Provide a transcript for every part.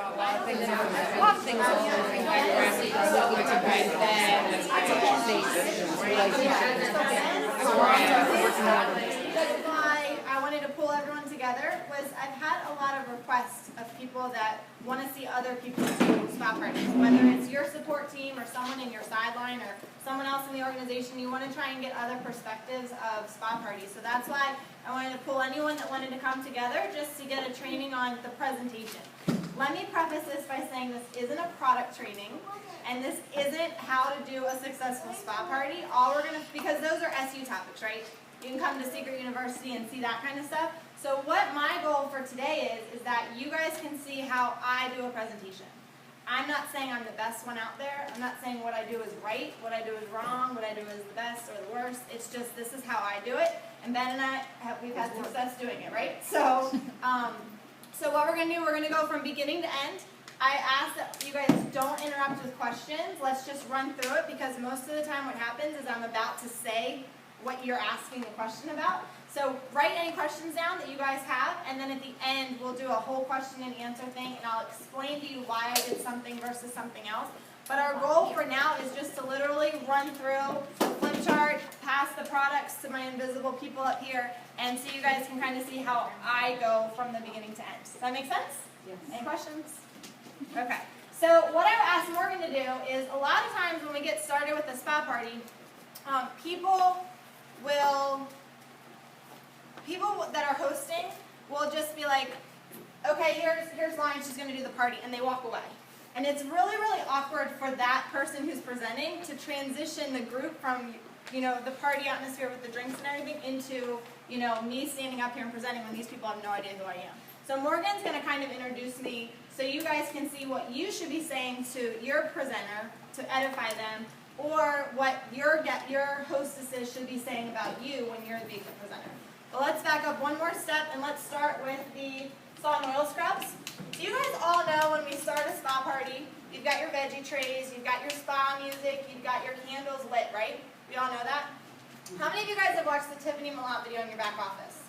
A lot of things That's why I wanted to pull everyone together. I've had a lot of requests of people that want to see other people do SpaParty. Whether it's your support team or someone in your sideline or someone else in the organization, you want to try and get other perspectives of SpaParty. So that's why I wanted to pull anyone that wanted to come together just to get a training on the presentation. Let me preface this by saying this isn't a product training, and this isn't how to do a successful SpaParty. Because those are SU topics, right? You can come to Secret University and see that kind of stuff. So what my goal for today is that you guys can see how I do a presentation. I'm not saying I'm the best one out there. I'm not saying what I do is right, what I do is wrong, what I do is the best or the worst. It's just this is how I do it. And Ben and I, we've had success doing it, right? So, so what we're going to do, we're going to go from beginning to end. I ask that you guys don't interrupt with questions. Let's just run through it because most of the time what happens is I'm about to say what you're asking the question about. So write any questions down that you guys have, and then at the end we'll do a whole question and answer thing, and I'll explain to you why I did something versus something else. But our goal for now is just to literally run through the flip chart, pass the products to my invisible people up here, and so you guys can kind of see how I go from the beginning to end. Does that make sense? Yes. Any questions? Okay. So what I asked Morgan to do is a lot of times when we get started with the SpaParty, people that are hosting will just be like, okay, here's Lauren, she's going to do the party, and they walk away. And it's really, really awkward for that person who's presenting to transition the group from, the party atmosphere with the drinks and everything into, me standing up here and presenting when these people have no idea who I am. So Morgan's going to kind of introduce me so you guys can see what you should be saying to your presenter to edify them, or what your hostesses should be saying about you when you're the presenter. But let's back up one more step and let's start with the salt and oil scrubs. So you guys all know when we start a SpaParty, you've got your veggie trays, you've got your spa music, you've got your candles lit, right? We all know that? How many of you guys have watched the Tiffany Malott video in your back office?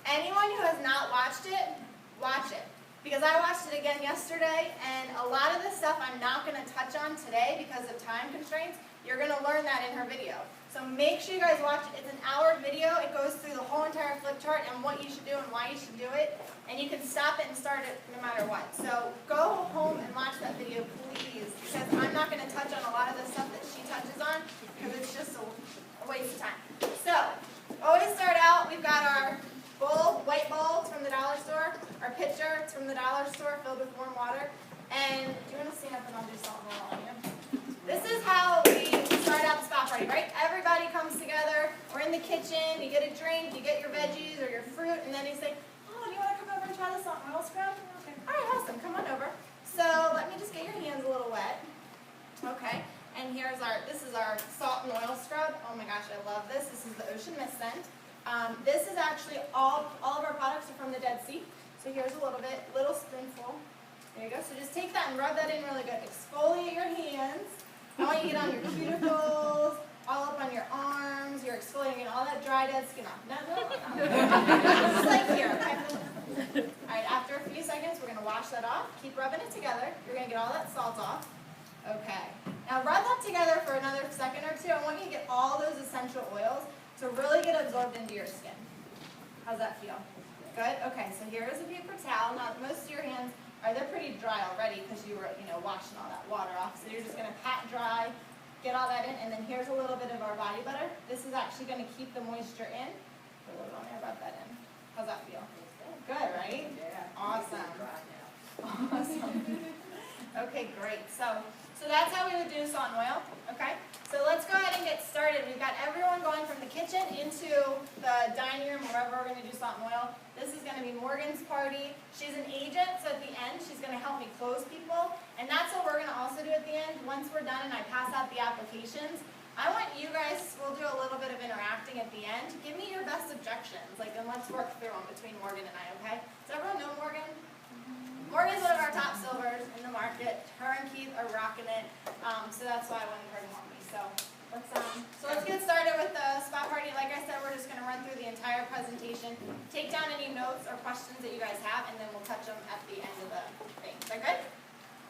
Anyone who has not watched it, watch it. Because I watched it again yesterday, and a lot of the stuff I'm not going to touch on today because of time constraints. You're going to learn that in her video. So make sure you guys watch it. It's an hour video. It goes through the whole entire flip chart and what you should do and why you should do it. And you can stop it and start it no matter what. So go home and watch that video, please. Because I'm not going to touch on a lot of the stuff that she touches on because it's just a waste of time. So always start out, we've got our bowl, white bowl, it's from the dollar store. Our pitcher, it's from the dollar store, filled with warm water. And do you want to stand up and I'll do something on you? This is how we start out the SpaParty, right? Everybody comes together. We're in the kitchen. You get a drink, you get your veggies or your fruit, and then you say, "Oh, do you want to come over and try the salt and oil scrub?" Okay. All right, awesome. Come on over. So let me just get your hands a little wet. Okay. And this is our salt and oil scrub. Oh my gosh, I love this. This is the ocean mist scent. This is actually all of our products are from the Dead Sea. So here's a little spoonful. There you go. So just take that and rub that in really good. Exfoliate your hands. I want you to get on your cuticles, all up on your arms. You're exfoliating all that dry, dead skin off. No. Just like here, okay? All right, after a few seconds, we're going to wash that off. Keep rubbing it together. You're going to get all that salt off. Okay. Now rub that together for another second or two. I want you to get all those essential oils to really get absorbed into your skin. How's that feel? Good? Okay, so here is a paper towel. Now, most of your hands, they're pretty dry already because you were, washing all that water off. So you're just going to pat dry, get all that in, and then here's a little bit of our body butter. This is actually going to keep the moisture in. Put a little on there, rub that in. How's that feel? Good, right? Yeah. Awesome. Awesome. Okay, great. So that's how we would do salt and oil, okay? So let's go ahead and get started. We've got everyone going from the kitchen into the dining room, wherever we're going to do salt and oil. This is going to be Morgan's party. She's an agent, so at the end, she's going to help me close people. And that's what we're going to also do at the end. Once we're done and I pass out the applications, I want you guys, we'll do a little bit of interacting at the end. Give me your best objections, and let's work through them between Morgan and I, okay? Does everyone know Morgan? Morgan's one of our top silvers in the market. Her and Keith are rocking it, so that's why I wanted her to help me. So Let's get started with the SpaParty. Like I said, we're just going to run through the entire presentation, take down any notes or questions that you guys have, and then we'll touch them at the end of the thing. Is that good?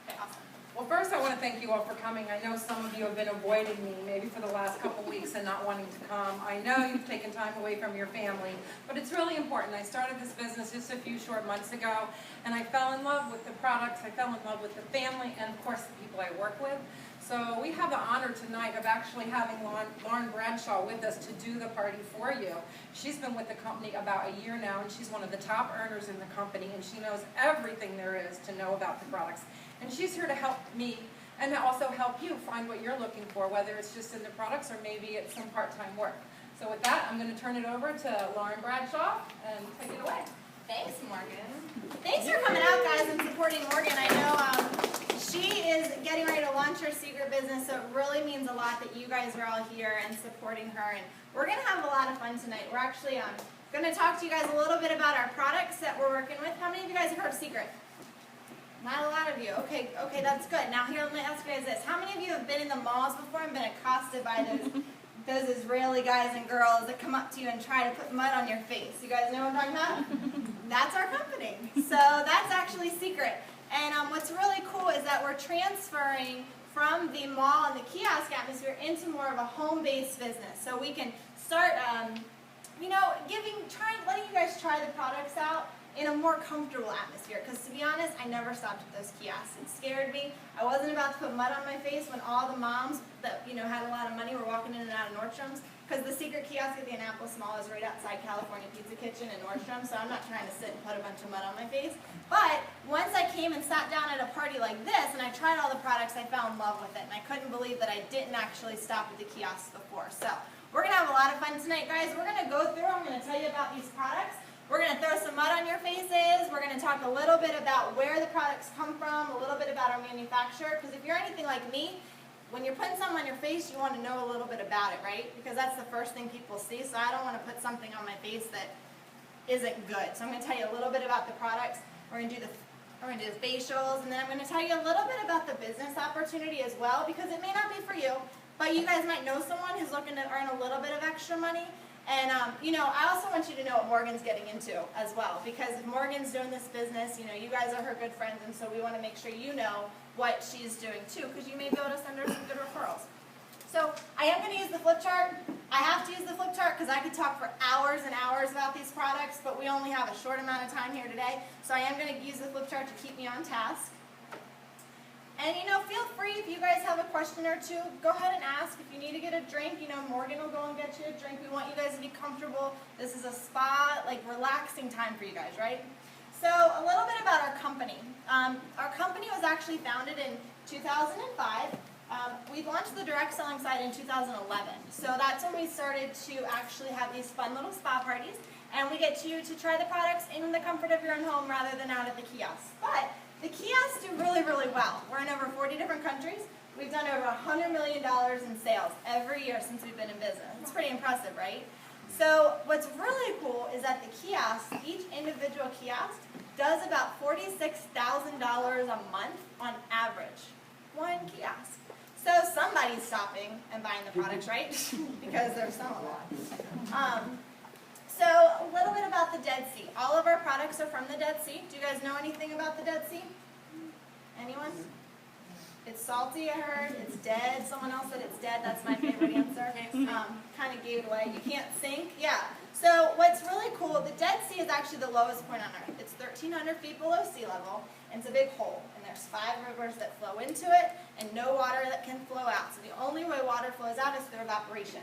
Okay, awesome. Well, first I want to thank you all for coming. I know some of you have been avoiding me maybe for the last couple weeks and not wanting to come. I know you've taken time away from your family, but it's really important. I started this business just a few short months ago, and I fell in love with the products, I fell in love with the family, and of course the people I work with. So we have the honor tonight of actually having Lauren Bradshaw with us to do the party for you. She's been with the company about a year now, and she's one of the top earners in the company, and she knows everything there is to know about the products. And she's here to help me and also help you find what you're looking for, whether it's just in the products or maybe it's some part-time work. So with that, I'm going to turn it over to Lauren Bradshaw and take it away. Thanks, Morgan. Thanks for coming out, guys, and supporting Morgan. I know she is getting ready to launch her secret business, so it really means a lot that you guys are all here and supporting her. And we're going to have a lot of fun tonight. We're actually going to talk to you guys a little bit about our products that we're working with. How many of you guys have heard of Secret? Not a lot of you. Okay, that's good. Now here, let me ask you guys this. How many of you have been in the malls before and been accosted by those Israeli guys and girls that come up to you and try to put mud on your face? You guys know what I'm talking about? That's our company. So that's actually Secret. And what's really cool is that we're transferring from the mall and the kiosk atmosphere into more of a home-based business. So we can start, letting you guys try the products out in a more comfortable atmosphere. Because to be honest, I never stopped at those kiosks. It scared me. I wasn't about to put mud on my face when all the moms that had a lot of money were walking in and out of Nordstrom's. Because the secret kiosk at the Annapolis Mall is right outside California Pizza Kitchen and Nordstrom, so I'm not trying to sit and put a bunch of mud on my face. But once I came and sat down at a party like this and I tried all the products, I fell in love with it. And I couldn't believe that I didn't actually stop at the kiosks before. So we're going to have a lot of fun tonight, guys. We're going to go through, I'm going to tell you about these products. We're going to throw some mud on your faces. We're going to talk a little bit about where the products come from, a little bit about our manufacturer. Because if you're anything like me, when you're putting something on your face, you want to know a little bit about it, right? Because that's the first thing people see. So I don't want to put something on my face that isn't good. So I'm going to tell you a little bit about the products. We're going to do the facials, and then I'm going to tell you a little bit about the business opportunity as well, because it may not be for you, but you guys might know someone who's looking to earn a little bit of extra money. And, I also want you to know what Morgan's getting into as well, because if Morgan's doing this business, you guys are her good friends, and so we want to make sure you know what she's doing too, because you may be able to send her some good referrals. So I am going to use the flip chart. I have to use the flip chart because I could talk for hours and hours about these products, but we only have a short amount of time here today, so I am going to use the flip chart to keep me on task. And, feel free, if you guys have a question or two, go ahead and ask. If you need to get a drink, Morgan will go and get you a drink. We want you guys to be comfortable. This is a spa, relaxing time for you guys, right? So, a little bit about our company. Our company was actually founded in 2005. We launched the direct selling side in 2011. So, that's when we started to actually have these fun little spa parties. And we get you to try the products in the comfort of your own home rather than out at the kiosk. But the kiosks do really, really well. We're in over 40 different countries. We've done over $100 million in sales every year since we've been in business. It's pretty impressive, right? So what's really cool is that the kiosks, each individual kiosk, does about $46,000 a month on average. One kiosk. So somebody's stopping and buying the products, right? Because they're selling a lot. So a little bit about the Dead Sea. All of our products are from the Dead Sea. Do you guys know anything about the Dead Sea? Anyone? It's salty, I heard. It's dead. Someone else said it's dead. That's my favorite answer. Kind of gave it away. You can't sink? Yeah. So what's really cool, the Dead Sea is actually the lowest point on Earth. It's 1,300 feet below sea level, and it's a big hole. And there's 5 rivers that flow into it, and no water that can flow out. So the only way water flows out is through evaporation.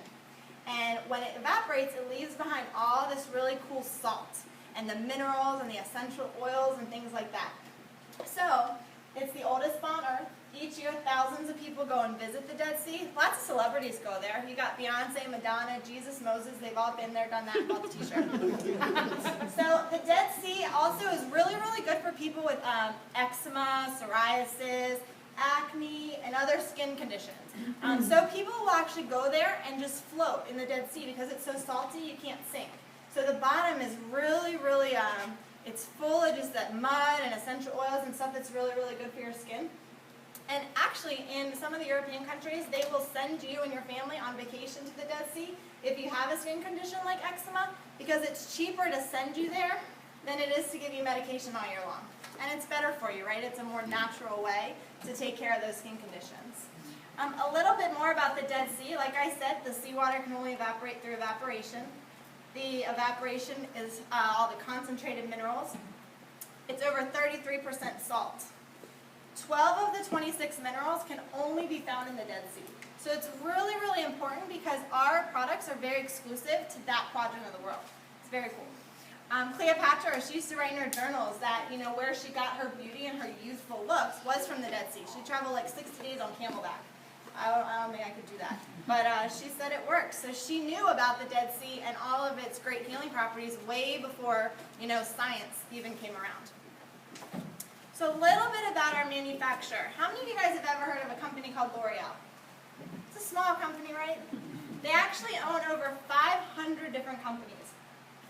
And when it evaporates, it leaves behind all this really cool salt and the minerals and the essential oils and things like that. So it's the oldest spa on Earth. Each year, thousands of people go and visit the Dead Sea. Lots of celebrities go there. You got Beyonce, Madonna, Jesus, Moses. They've all been there, done that, bought the t-shirt. So the Dead Sea also is really, really good for people with eczema, psoriasis, acne, and other skin conditions. So people will actually go there and just float in the Dead Sea because it's so salty you can't sink. So the bottom is really, really, it's full of just that mud and essential oils and stuff that's really, really good for your skin. And actually, in some of the European countries, they will send you and your family on vacation to the Dead Sea if you have a skin condition like eczema, because it's cheaper to send you there than it is to give you medication all year long. And it's better for you, right? It's a more natural way to take care of those skin conditions. A little bit more about the Dead Sea. Like I said, the seawater can only evaporate through evaporation. The evaporation is all the concentrated minerals. It's over 33% salt. 12 of the 26 minerals can only be found in the Dead Sea. So it's really, really important because our products are very exclusive to that quadrant of the world. It's very cool. Cleopatra, she used to write in her journals that, where she got her beauty and her youthful looks was from the Dead Sea. She traveled like 60 days on camelback. I don't think I could do that. But she said it works. So she knew about the Dead Sea and all of its great healing properties way before, science even came around. So a little bit about our manufacturer. How many of you guys have ever heard of a company called L'Oreal? It's a small company, right? They actually own over 500 different companies.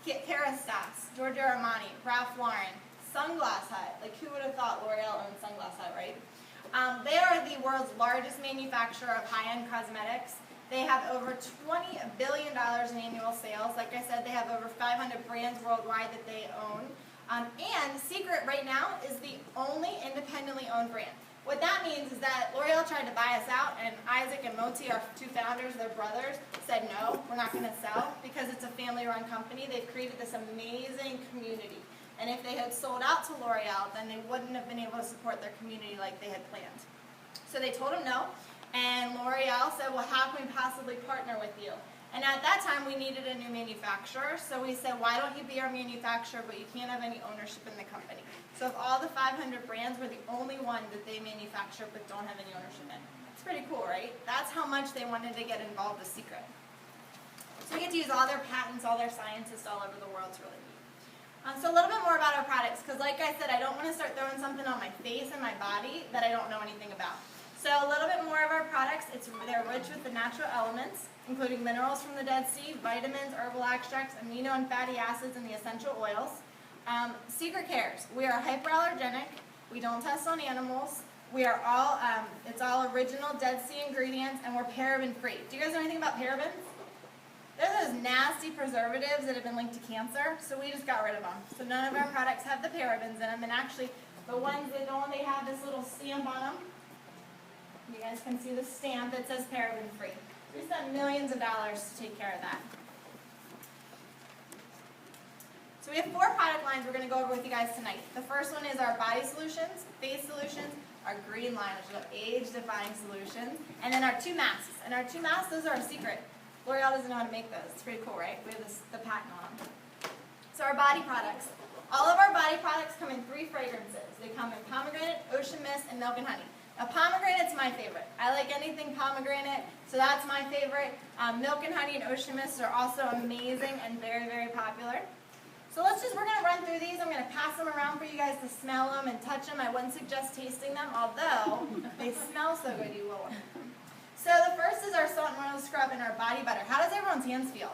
Kerastase, Giorgio Armani, Ralph Lauren, Sunglass Hut. Like, who would have thought L'Oreal owned Sunglass Hut, right? They are the world's largest manufacturer of high-end cosmetics. They have over $20 billion in annual sales. Like I said, they have over 500 brands worldwide that they own. And Secret right now is the only independently owned brand. What that means is that L'Oreal tried to buy us out, and Isaac and Moti, our two founders, their brothers, said no, we're not going to sell because it's a family-run company. They've created this amazing community. And if they had sold out to L'Oreal, then they wouldn't have been able to support their community like they had planned. So they told them no, and L'Oreal said, well, how can we possibly partner with you? And at that time, we needed a new manufacturer, so we said, why don't you be our manufacturer, but you can't have any ownership in the company. So of all the 500 brands, we're the only one that they manufacture but don't have any ownership in. It's pretty cool, right? That's how much they wanted to get involved with Secret. So we get to use all their patents, all their scientists all over the world. It's really neat. So a little bit more about our products, because like I said, I don't want to start throwing something on my face and my body that I don't know anything about. So a little bit more of our products. They're rich with the natural elements, including minerals from the Dead Sea, vitamins, herbal extracts, amino and fatty acids, and the essential oils. Secret Cares. We are hyperallergenic. We don't test on animals. We are all, it's all original Dead Sea ingredients, and we're paraben-free. Do you guys know anything about parabens? They're those nasty preservatives that have been linked to cancer, so we just got rid of them. So none of our products have the parabens in them, and actually the ones that don't, they have this little stamp on them. You guys can see the stamp that says paraben-free. We spent millions of dollars to take care of that. So we have 4 product lines we're going to go over with you guys tonight. The first one is our body solutions, face solutions, our green line, which is our age-defying solution, and then our 2 masks. And our 2 masks, those are our secret. L'Oreal doesn't know how to make those. It's pretty cool, right? We have the patent on them. So our body products. All of our body products come in 3 fragrances. They come in pomegranate, ocean mist, and milk and honey. Now, pomegranate's my favorite. I like anything pomegranate, so that's my favorite. Milk and honey and ocean mist are also amazing and very, very popular. So we're going to run through these. I'm going to pass them around for you guys to smell them and touch them. I wouldn't suggest tasting them, although they smell so good you will. So the first is our salt and oil scrub and our body butter. How does everyone's hands feel?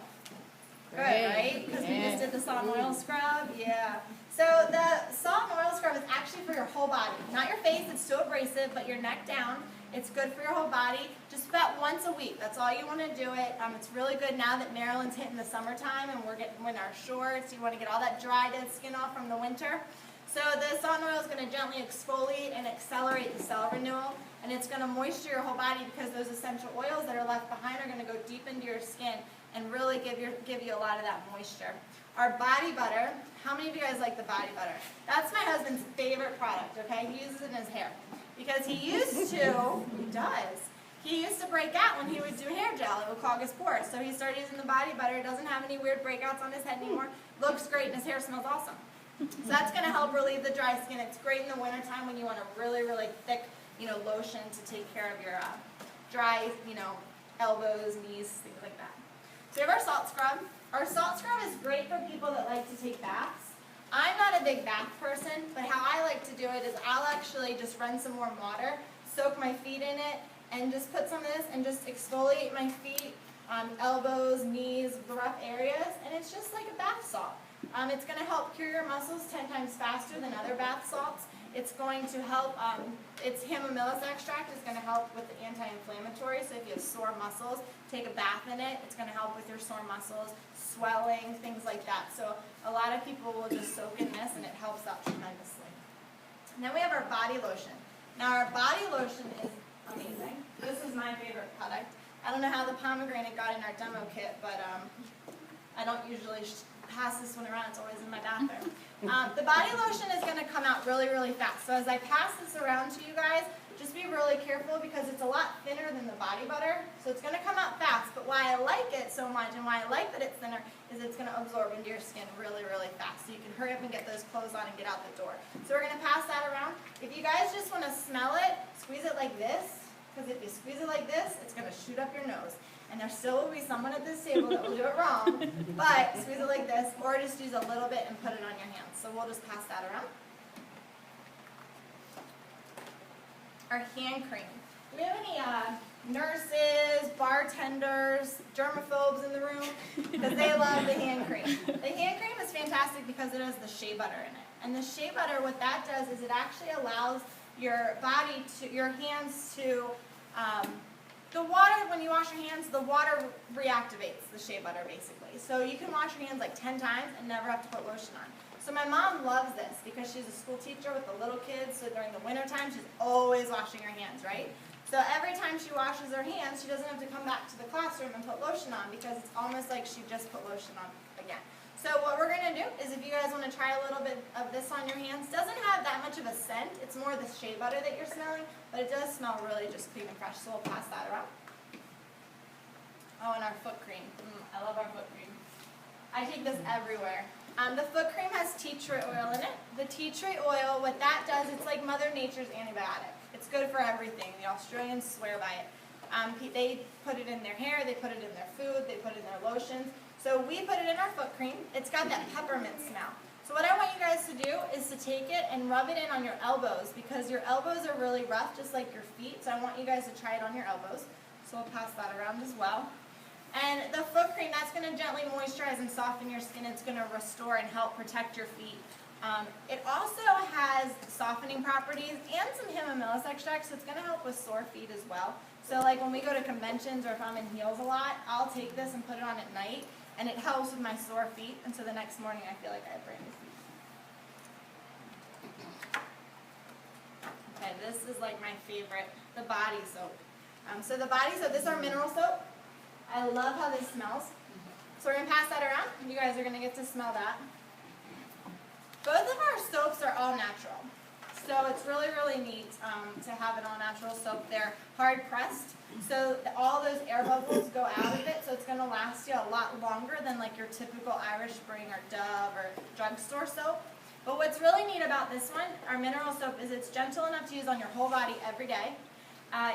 Good, right? Because we just did the salt and oil scrub. Yeah. So the salt and oil scrub is actually for your whole body. Not your face, it's still abrasive, but your neck down. It's good for your whole body. Just about once a week. That's all you want to do it. It's really good now that Maryland's hitting the summertime and we're getting in our shorts. You want to get all that dry, dead skin off from the winter. So the salt and oil is going to gently exfoliate and accelerate the cell renewal. And it's going to moisture your whole body because those essential oils that are left behind are going to go deep into your skin and really give you a lot of that moisture. Our body butter, how many of you guys like the body butter? That's my husband's favorite product, okay? He uses it in his hair. Because he used to break out when he would do hair gel. It would clog his pores. So he started using the body butter. It doesn't have any weird breakouts on his head anymore. Looks great and his hair smells awesome. So that's going to help relieve the dry skin. It's great in the wintertime when you want a really, really thick, lotion to take care of your dry, elbows, knees, things like that. So we have our salt scrub. Our salt scrub is great for people that like to take baths. I'm not a big bath person, but how I like to do it is I'll actually just run some warm water, soak my feet in it, and just put some of this and just exfoliate my feet, elbows, knees, the rough areas, and it's just like a bath salt. It's going to help cure your muscles 10 times faster than other bath salts, It's going to help, its hemimillus extract is going to help with the anti-inflammatory, so if you have sore muscles, take a bath in it. It's going to help with your sore muscles, swelling, things like that. So a lot of people will just soak in this and it helps out tremendously. And then we have our body lotion. Now our body lotion is amazing. This is my favorite product. I don't know how the pomegranate got in our demo kit, but I don't usually pass this one around. It's always in my bathroom. The body lotion is going to come out really, really fast. So as I pass this around to you guys, just be really careful because it's a lot thinner than the body butter. So it's going to come out fast. But why I like it so much and why I like that it's thinner is it's going to absorb into your skin really, really fast. So you can hurry up and get those clothes on and get out the door. So we're going to pass that around. If you guys just want to smell it, squeeze it like this. Because if you squeeze it like this, it's going to shoot up your nose. And there still will be someone at this table that will do it wrong. But squeeze it like this, or just use a little bit and put it on your hands. So we'll just pass that around. Our hand cream. Do we have any nurses, bartenders, germaphobes in the room? Because they love the hand cream. The hand cream is fantastic because it has the shea butter in it. And the shea butter, what that does is it actually allows your body to, your hands to, the water, when you wash your hands, the water reactivates the shea butter basically. So you can wash your hands like 10 times and never have to put lotion on. So my mom loves this because she's a school teacher with the little kids, so during the winter time she's always washing her hands, right? So every time she washes her hands, she doesn't have to come back to the classroom and put lotion on because it's almost like she just put lotion on again. So what we're going to do is if you guys want to try a little bit of this on your hands, doesn't have that much of a scent. It's more the shea butter that you're smelling, but it does smell really just clean and fresh. So we'll pass that around. Oh, and our foot cream. I love our foot cream. I take this everywhere. The foot cream has tea tree oil in it. The tea tree oil, what that does, it's like Mother Nature's antibiotic. It's good for everything. The Australians swear by it. They put it in their hair, they put it in their food, they put it in their lotions. So we put it in our foot cream. It's got that peppermint smell. So what I want you guys to do is to take it and rub it in on your elbows because your elbows are really rough, just like your feet. So I want you guys to try it on your elbows. So we'll pass that around as well. And the foot cream, that's going to gently moisturize and soften your skin. It's going to restore and help protect your feet. It also has softening properties and some hemimillus extract, so it's going to help with sore feet as well. So like when we go to conventions or if I'm in heels a lot, I'll take this and put it on at night, and it helps with my sore feet, and so the next morning I feel like I have brand new feet. Okay, this is like my favorite, the body soap. So the body soap, this is our mineral soap. I love how this smells. So we're going to pass that around, and you guys are going to get to smell that. Both of our soaps are all natural. So it's really, really neat to have an all-natural soap. They're hard-pressed, so all those air bubbles go out of it, so it's going to last you a lot longer than like your typical Irish Spring or Dove or drugstore soap. But what's really neat about this one, our mineral soap, is it's gentle enough to use on your whole body every day.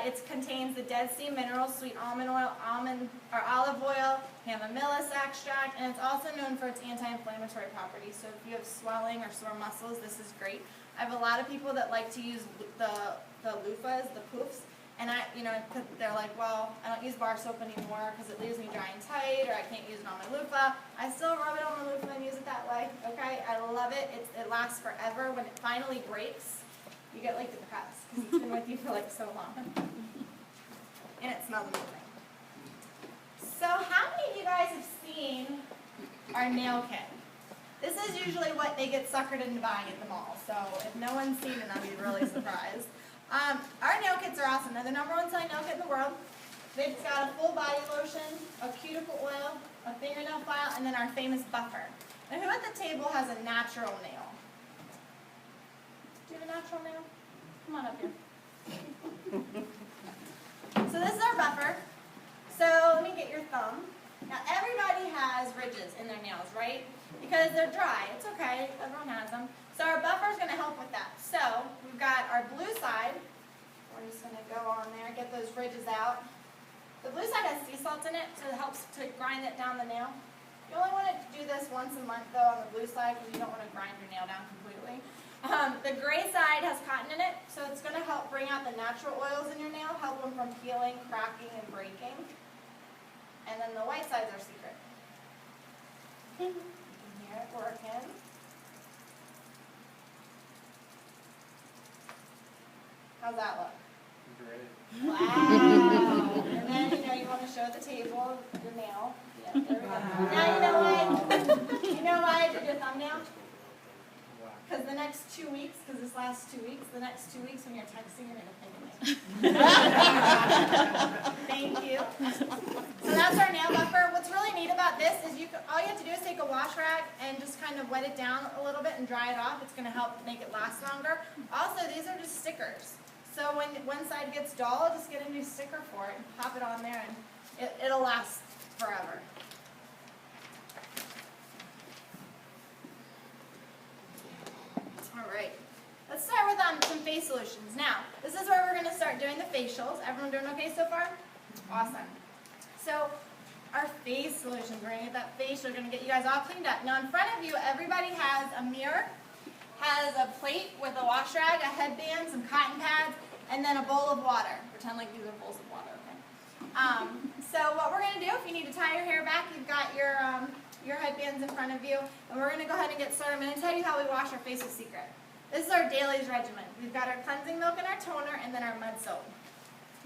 It contains the Dead Sea minerals, sweet almond oil, olive oil, hemimillus extract, and it's also known for its anti-inflammatory properties. So if you have swelling or sore muscles, this is great. I have a lot of people that like to use the loofahs, the poofs, and they're like, well, I don't use bar soap anymore because it leaves me dry and tight, or I can't use it on my loofah. I still rub it on my loofah and use it that way. Okay, I love it. It lasts forever. When it finally breaks, you get like depressed because it's been with you for like so long. And it smells amazing. So how many of you guys have seen our nail kit? This is usually what they get suckered into buying at the mall. So if no one's seen it, I'll be really surprised. Our nail kits are awesome. They're the #1 selling nail kit in the world. They've got a full body lotion, a cuticle oil, a fingernail file, and then our famous buffer. Now who at the table has a natural nail? Do you have a natural nail? Come on up here. So this is our buffer. So let me get your thumb. Now everybody has ridges in their nails, right? Because they're dry. It's okay. Everyone has them. So our buffer is going to help with that. So we've got our blue side. We're just going to go on there, get those ridges out. The blue side has sea salt in it, so it helps to grind it down the nail. You only want to do this once a month, though, on the blue side because you don't want to grind your nail down completely. The gray side has cotton in it, so it's going to help bring out the natural oils in your nail, help them from peeling, cracking, and breaking. And then the white side's our secret. You can hear it working. How's that look? Great. Wow. And then, you want to show the table your nail. Yeah, there we go. Now you know why. You know why I did your thumbnail? Because the next 2 weeks, because this last 2 weeks, the next 2 weeks when you're texting, you're going to think of me. Thank you. So that's our nail buffer. What's really neat about this is all you have to do is take a wash rag and just kind of wet it down a little bit and dry it off. It's going to help make it last longer. Also, these are just stickers. So when one side gets dull, just get a new sticker for it and pop it on there, and it'll last forever. All right. Let's start with some face solutions. Now, this is where we're going to start doing the facials. Everyone doing okay so far? Awesome. So, our face solutions, we're going to get that facial, we're going to get you guys all cleaned up. Now, in front of you, everybody has a mirror, has a plate with a wash rag, a headband, some cotton pads, and then a bowl of water. Pretend like these are bowls of water, okay? So what we're going to do, if you need to tie your hair back, you've got your headbands in front of you, and we're going to go ahead and get started. I'm going to tell you how we wash our face with Secret. This is our dailies regimen. We've got our cleansing milk and our toner, and then our mud soap.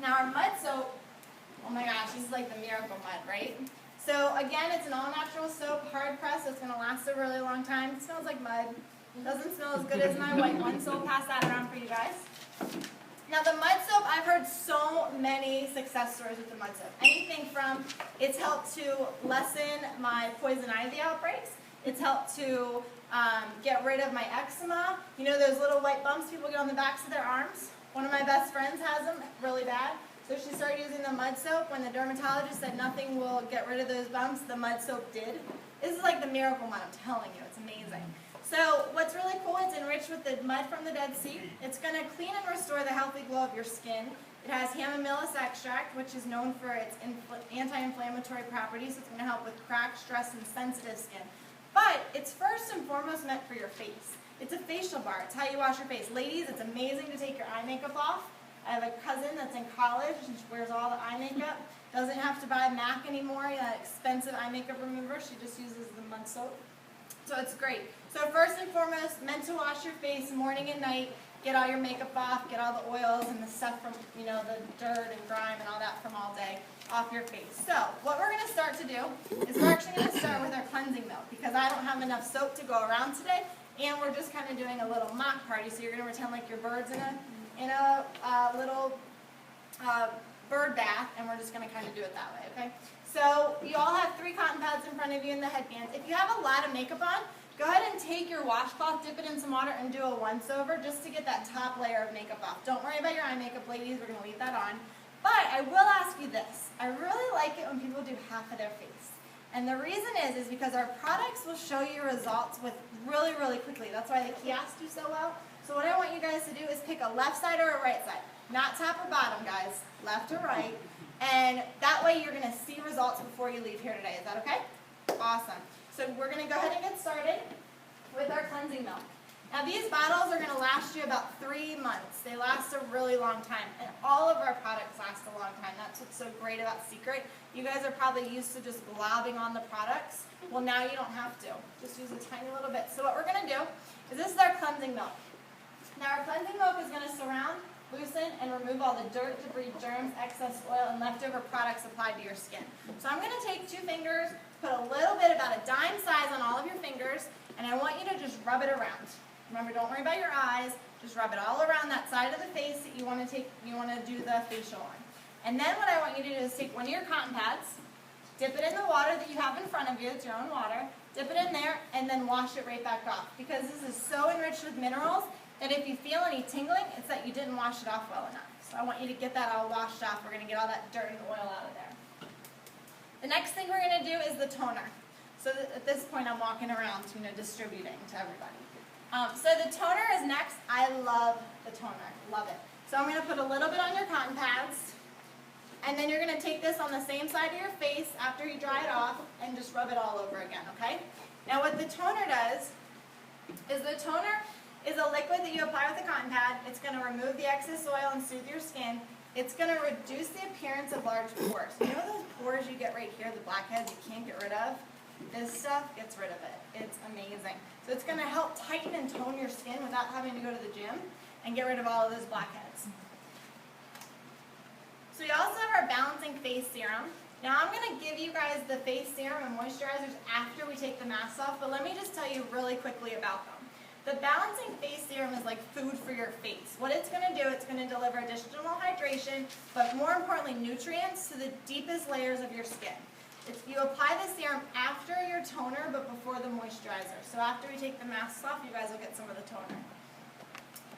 Now our mud soap, oh my gosh, this is like the miracle mud, right? So again, it's an all-natural soap, hard press, so it's going to last a really long time. It smells like mud. It doesn't smell as good as my white one, so we'll pass that around for you guys. Now the mud soap, I've heard so many success stories with the mud soap. Anything from it's helped to lessen my poison ivy outbreaks. It's helped to get rid of my eczema. You know those little white bumps people get on the backs of their arms? One of my best friends has them really bad. So she started using the mud soap. When the dermatologist said nothing will get rid of those bumps, the mud soap did. This is like the miracle mud, I'm telling you. It's amazing. So what's really cool, it's enriched with the mud from the Dead Sea. It's going to clean and restore the healthy glow of your skin. It has chamomillus extract, which is known for its anti-inflammatory properties. It's going to help with cracked, stressed, and sensitive skin. But it's first and foremost meant for your face. It's a facial bar. It's how you wash your face. Ladies, it's amazing to take your eye makeup off. I have a cousin that's in college and she wears all the eye makeup. Doesn't have to buy MAC anymore, that expensive eye makeup remover. She just uses the mud soap. So it's great. So first and foremost, meant to wash your face morning and night, get all your makeup off, get all the oils and the stuff from, the dirt and grime and all that from all day off your face. So what we're going to start to do is we're actually going to start with our cleansing milk because I don't have enough soap to go around today, and we're just kind of doing a little mock party. So you're going to pretend like you're birds in a little bird bath, and we're just going to kind of do it that way, okay? So you all have 3 cotton pads in front of you and the headbands. If you have a lot of makeup on, go ahead and take your washcloth, dip it in some water, and do a once-over just to get that top layer of makeup off. Don't worry about your eye makeup, ladies. We're going to leave that on. But I will ask you this. I really like it when people do half of their face. And the reason is because our products will show you results with really, really quickly. That's why the kiosks do so well. So what I want you guys to do is pick a left side or a right side. Not top or bottom, guys. Left or right. And that way you're going to see results before you leave here today. Is that okay? Awesome. So we're going to go ahead and get started with our cleansing milk. Now these bottles are going to last you about 3 months. They last a really long time. And all of our products last a long time. That's what's so great about Secret. You guys are probably used to just globbing on the products. Well, now you don't have to. Just use a tiny little bit. So what we're going to do is this is our cleansing milk. Now our cleansing milk is going to surround, loosen, and remove all the dirt, debris, germs, excess oil, and leftover products applied to your skin. So I'm going to take 2 fingers, put a little bit, about a dime size on all of your fingers, and I want you to just rub it around. Remember, don't worry about your eyes. Just rub it all around that side of the face that you want to do the facial on. And then what I want you to do is take one of your cotton pads, dip it in the water that you have in front of you, it's your own water, dip it in there, and then wash it right back off. Because this is so enriched with minerals that if you feel any tingling, it's that you didn't wash it off well enough. So I want you to get that all washed off. We're going to get all that dirt and oil out of there. The next thing we're going to do is the toner. So at this point, I'm walking around, distributing to everybody. So the toner is next. I love the toner. Love it. So I'm going to put a little bit on your cotton pads. And then you're going to take this on the same side of your face after you dry it off and just rub it all over again, okay? Now what the toner does is the toner is a liquid that you apply with the cotton pad. It's going to remove the excess oil and soothe your skin. It's going to reduce the appearance of large pores. You know those pores you get right here, the blackheads you can't get rid of? This stuff gets rid of it. It's amazing. So it's going to help tighten and tone your skin without having to go to the gym and get rid of all of those blackheads. So we also have our balancing face serum. Now I'm going to give you guys the face serum and moisturizers after we take the masks off, but let me just tell you really quickly about them. The balancing face serum is like food for your face. What it's going to do, it's going to deliver additional hydration, but more importantly, nutrients to the deepest layers of your skin. You apply the serum after your toner, but before the moisturizer. So after we take the masks off, you guys will get some of the toner.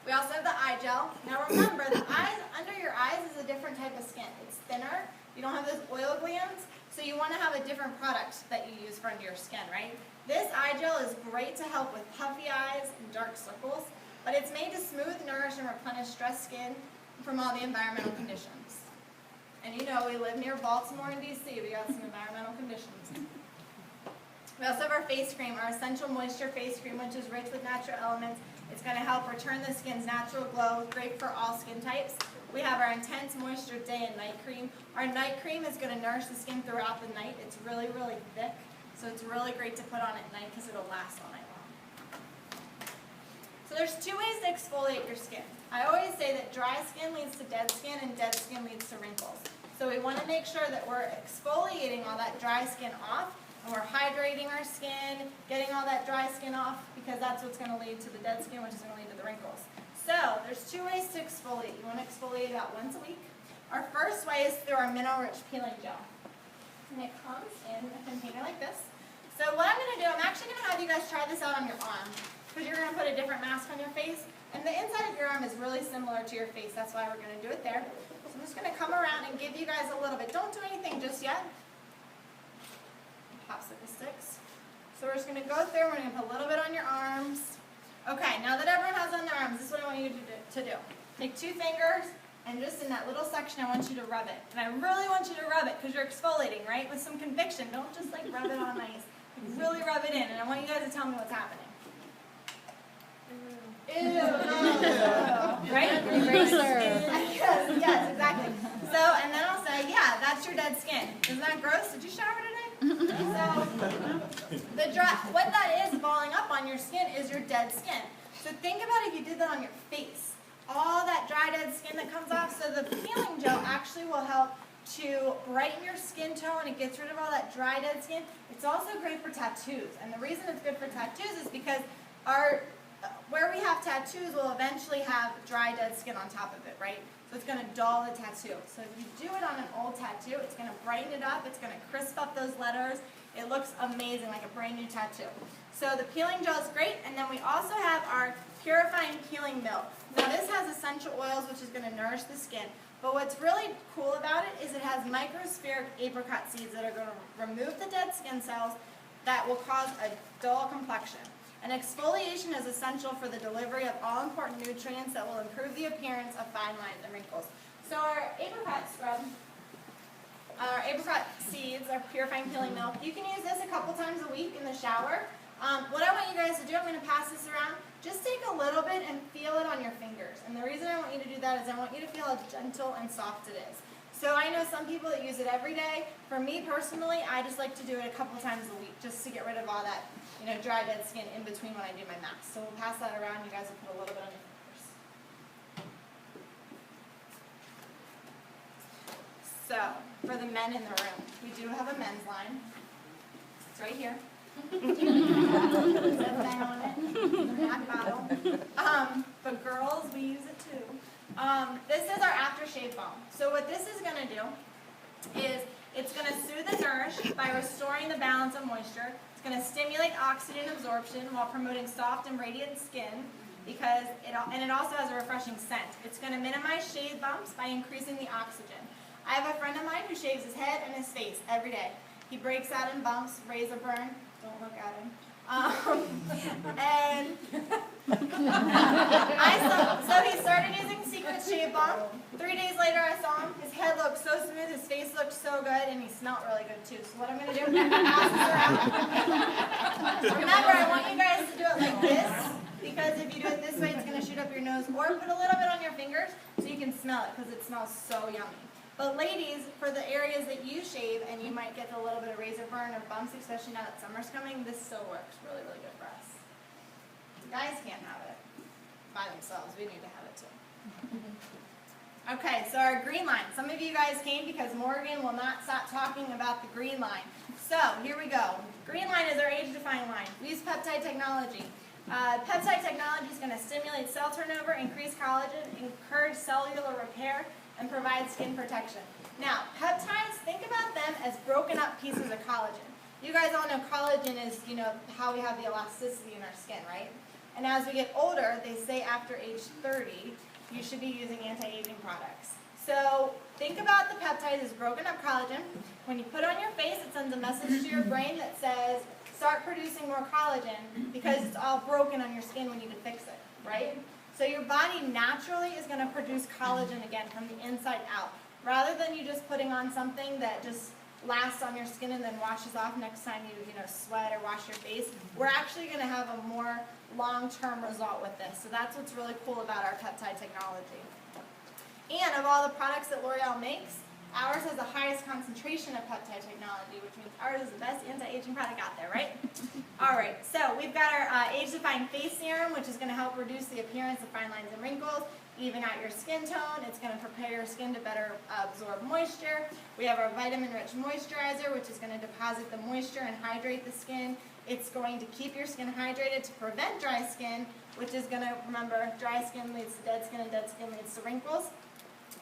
We also have the eye gel. Now remember, the eyes, under your eyes is a different type of skin. It's thinner. You don't have those oil glands, so you want to have a different product that you use for under your skin, right? This eye gel is great to help with puffy eyes and dark circles, but it's made to smooth, nourish, and replenish stressed skin from all the environmental conditions. And you know, we live near Baltimore and DC. We got some environmental conditions. We also have our face cream, our Essential Moisture Face Cream, which is rich with natural elements. It's going to help return the skin's natural glow, great for all skin types. We have our Intense Moisture Day and Night Cream. Our night cream is going to nourish the skin throughout the night. It's really, really thick, so it's really great to put on at night because it'll last all night long. So there's two ways to exfoliate your skin. I always say that dry skin leads to dead skin and dead skin leads to wrinkles. So we want to make sure that we're exfoliating all that dry skin off, and we're hydrating our skin, getting all that dry skin off, because that's what's going to lead to the dead skin, which is going to lead to the wrinkles. So there's two ways to exfoliate. You want to exfoliate about once a week. Our first way is through our mineral-rich peeling gel. And it comes in a container like this. So what I'm going to do, I'm actually going to have you guys try this out on your arm, because you're going to put a different mask on your face. And the inside of your arm is really similar to your face. That's why we're going to do it there. So I'm just going to come around and give you guys a little bit. Don't do anything just yet. Popsicle sticks. So we're just going to go through, we're going to put a little bit on your arms. Okay, now that everyone has on their arms, this is what I want you to do. Take 2 fingers, and just in that little section, I want you to rub it. And I really want you to rub it, because you're exfoliating, right? With some conviction. Don't just like rub it on nice. Really rub it in, and I want you guys to tell me what's happening. Ew, right? Yes, exactly. So, and then I'll say, yeah, that's your dead skin. Isn't that gross? Did you shower today? So, what that is balling up on your skin is your dead skin. So think about if you did that on your face. All that dry dead skin that comes off, so the peeling gel actually will help to brighten your skin tone. It gets rid of all that dry dead skin. It's also great for tattoos. And the reason it's good for tattoos is because where we have tattoos will eventually have dry dead skin on top of it, right? So it's going to dull the tattoo. So if you do it on an old tattoo, it's going to brighten it up, it's going to crisp up those letters. It looks amazing, like a brand new tattoo. So the peeling gel is great, and then we also have our purifying peeling milk. Now this has essential oils, which is going to nourish the skin. But what's really cool about it is it has microspheric apricot seeds that are going to remove the dead skin cells that will cause a dull complexion. And exfoliation is essential for the delivery of all important nutrients that will improve the appearance of fine lines and wrinkles. So our apricot scrub, our apricot seeds, our purifying peeling milk, you can use this a couple times a week in the shower. What I want you guys to do, I'm going to pass this around, just take a little bit and feel it on your fingers. And the reason I want you to do that is I want you to feel how gentle and soft it is. So I know some people that use it every day. For me personally, I just like to do it a couple times a week just to get rid of all that, dry dead skin in between when I do my mask. So we'll pass that around. You guys will put a little bit on your fingers. So for the men in the room, we do have a men's line. It's right here. It says men on it. The black bottle. But girls, we use it too. This is our aftershave balm. So what this is going to do is it's going to soothe and nourish by restoring the balance of moisture. It's going to stimulate oxygen absorption while promoting soft and radiant skin because it also has a refreshing scent. It's going to minimize shave bumps by increasing the oxygen. I have a friend of mine who shaves his head and his face every day. He breaks out in bumps, razor burn. Don't look at him. And so he started using Secret Shave Balm. 3 days later I saw him. His head looked so smooth, his face looked so good, and he smelled really good too. So what I'm going to do is pass this around. Remember, I want you guys to do it like this, because if you do it this way, it's going to shoot up your nose. Or put a little bit on your fingers so you can smell it, because it smells so yummy. But ladies, for the areas that you shave and you might get a little bit of razor burn or bumps, especially now that summer's coming, this still works really, really good for us. Guys can't have it by themselves. We need to have it too. Okay, so our green line. Some of you guys came because Morgan will not stop talking about the green line. So here we go. Green line is our age-defying line. We use peptide technology. Peptide technology is going to stimulate cell turnover, increase collagen, encourage cellular repair, and provide skin protection. Now, peptides, think about them as broken up pieces of collagen. You guys all know collagen is, how we have the elasticity in our skin, right? And as we get older, they say after age 30, you should be using anti-aging products. So think about the peptides as broken up collagen. When you put it on your face, it sends a message to your brain that says, start producing more collagen because it's all broken on your skin, we need to fix it, right? So your body naturally is going to produce collagen again from the inside out. Rather than you just putting on something that just lasts on your skin and then washes off next time you sweat or wash your face, we're actually going to have a more long-term result with this. So that's what's really cool about our peptide technology. And of all the products that L'Oreal makes, ours has the highest concentration of peptide technology, which means ours is the best anti-aging product out there, right? All right, so we've got our age-defying face serum, which is going to help reduce the appearance of fine lines and wrinkles, even out your skin tone. It's going to prepare your skin to better absorb moisture. We have our vitamin-rich moisturizer, which is going to deposit the moisture and hydrate the skin. It's going to keep your skin hydrated to prevent dry skin, which is going to, remember, dry skin leads to dead skin, and dead skin leads to wrinkles.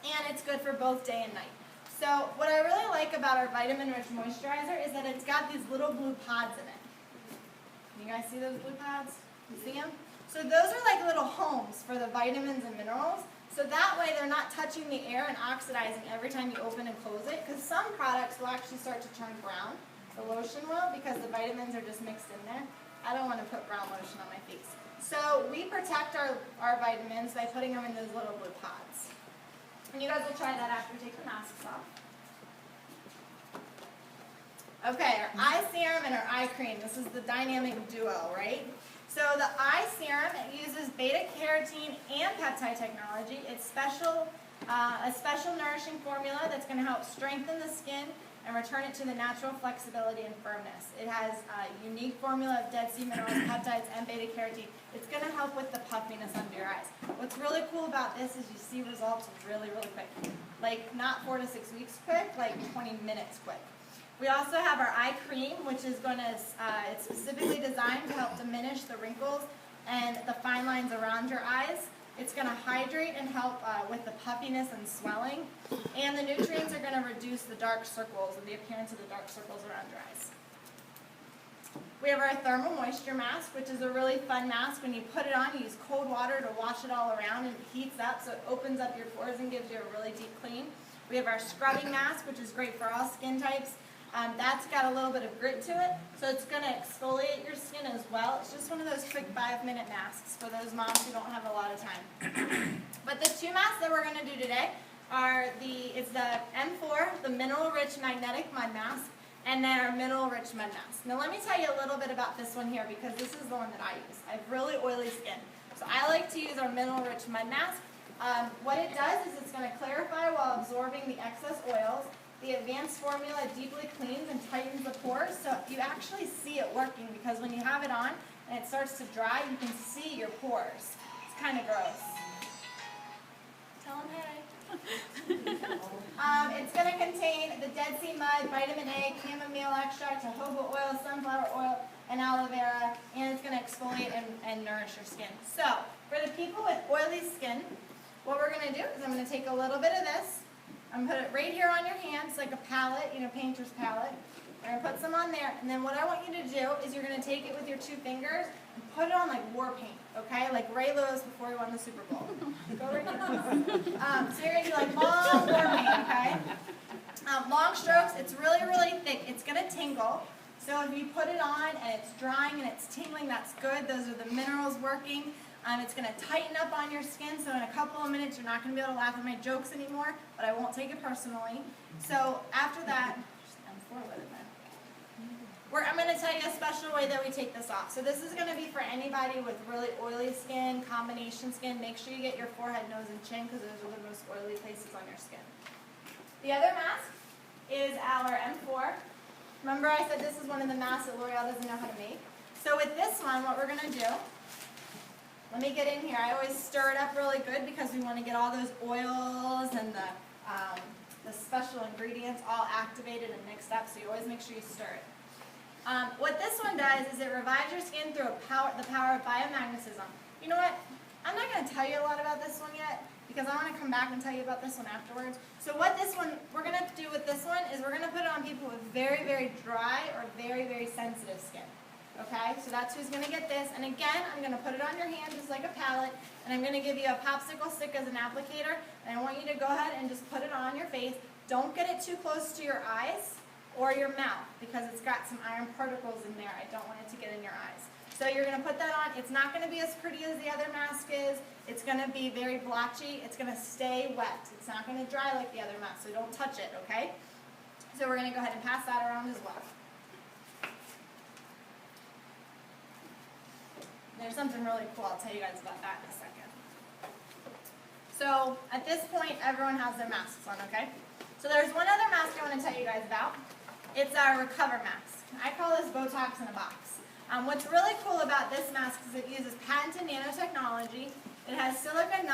And it's good for both day and night. So what I really like about our vitamin-rich moisturizer is that it's got these little blue pods in it. You guys see those blue pods? You see them? So those are like little homes for the vitamins and minerals. So that way they're not touching the air and oxidizing every time you open and close it. Because some products will actually start to turn brown. The lotion will, because the vitamins are just mixed in there. I don't want to put brown lotion on my face. So we protect our vitamins by putting them in those little blue pods. And you guys will try that after you take the masks off. Okay, our eye serum and our eye cream. This is the dynamic duo, right? So the eye serum, it uses beta-carotene and peptide technology. It's a special nourishing formula that's going to help strengthen the skin and return it to the natural flexibility and firmness. It has a unique formula of Dead Sea minerals, peptides, and beta-carotene. It's going to help with the puffiness under your eyes. What's really cool about this is you see results really, really quick. Like not 4 to 6 weeks quick, like 20 minutes quick. We also have our eye cream, which is going to, it's specifically designed to help diminish the wrinkles and the fine lines around your eyes. It's going to hydrate and help with the puffiness and swelling. And the nutrients are going to reduce the dark circles and the appearance of the dark circles around your eyes. We have our thermal moisture mask, which is a really fun mask. When you put it on, you use cold water to wash it all around, and it heats up, so it opens up your pores and gives you a really deep clean. We have our scrubbing mask, which is great for all skin types. That's got a little bit of grit to it, so it's going to exfoliate your skin as well. It's just one of those quick 5-minute masks for those moms who don't have a lot of time. But the two masks that we're going to do today are it's the M4, the mineral-rich magnetic mud mask, and then our mineral-rich mud mask. Now let me tell you a little bit about this one here, because this is the one that I use. I have really oily skin, so I like to use our mineral-rich mud mask. What it does is it's going to clarify while absorbing the excess oils. The advanced formula deeply cleans and tightens the pores, so you actually see it working, because when you have it on and it starts to dry, you can see your pores. It's kind of gross. Tell them hey. It's going to contain the Dead Sea mud, vitamin A, chamomile extract, jojoba oil, sunflower oil, and aloe vera, and it's going to exfoliate and nourish your skin. So, for the people with oily skin, what we're going to do is I'm going to take a little bit of this. I'm going to put it right here on your hands, like a palette, painter's palette. I'm going to put some on there, and then what I want you to do is you're going to take it with your 2 fingers and put it on like war paint, okay? Like Ray Lewis before he won the Super Bowl. Go right here. So you're going to do like long war paint, okay? Long strokes, it's really, really thick. It's going to tingle. So if you put it on and it's drying and it's tingling, that's good. Those are the minerals working. It's going to tighten up on your skin, so in a couple of minutes you're not going to be able to laugh at my jokes anymore, but I won't take it personally. So after that, I'm going to tell you a special way that we take this off. So this is going to be for anybody with really oily skin, combination skin. Make sure you get your forehead, nose, and chin, because those are the most oily places on your skin. The other mask is our M4. Remember I said this is one of the masks that L'Oreal doesn't know how to make? So with this one, what we're going to do, Let me get in here. I always stir it up really good because we want to get all those oils and the special ingredients all activated and mixed up, so you always make sure you stir it. What this one does is it revives your skin through the power of biomagnetism. You know what? I'm not going to tell you a lot about this one yet because I want to come back and tell you about this one afterwards. So what this one, we're going to do with this one is we're going to put it on people with very, very dry or very, very sensitive skin. Okay, so that's who's going to get this. And again, I'm going to put it on your hand just like a palette, and I'm going to give you a popsicle stick as an applicator, and I want you to go ahead and just put it on your face. Don't get it too close to your eyes or your mouth because it's got some iron particles in there. I don't want it to get in your eyes. So you're going to put that on. It's not going to be as pretty as the other mask is. It's going to be very blotchy. It's going to stay wet. It's not going to dry like the other mask, so don't touch it, okay? So we're going to go ahead and pass that around as well. There's something really cool. I'll tell you guys about that in a second. So at this point, everyone has their masks on, okay? So there's one other mask I want to tell you guys about. It's our Recover mask. I call this Botox in a box. What's really cool about this mask is it uses patented nanotechnology. It has silica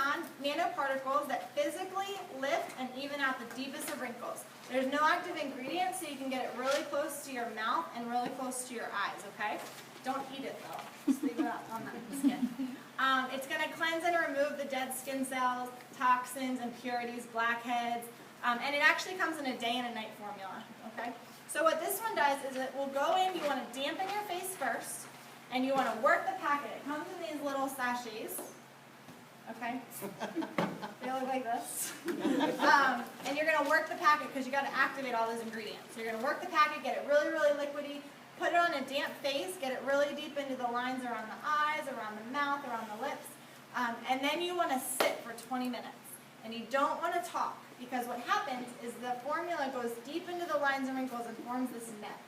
nanoparticles that physically lift and even out the deepest of wrinkles. There's no active ingredient, so you can get it really close to your mouth and really close to your eyes, okay? Don't eat it though, just leave it up on the skin. It's going to cleanse and remove the dead skin cells, toxins, impurities, blackheads, and it actually comes in a day and a night formula, okay? So what this one does is it will go in, you want to dampen your face first, and you want to work the packet. It comes in these little sachets, okay? They look like this. And you're going to work the packet because you got to activate all those ingredients. So you're going to work the packet, get it really, really liquidy, put it on a damp face, get it really deep into the lines around the eyes, around the mouth, around the lips, and then you want to sit for 20 minutes. And you don't want to talk because what happens is the formula goes deep into the lines and wrinkles and forms this net.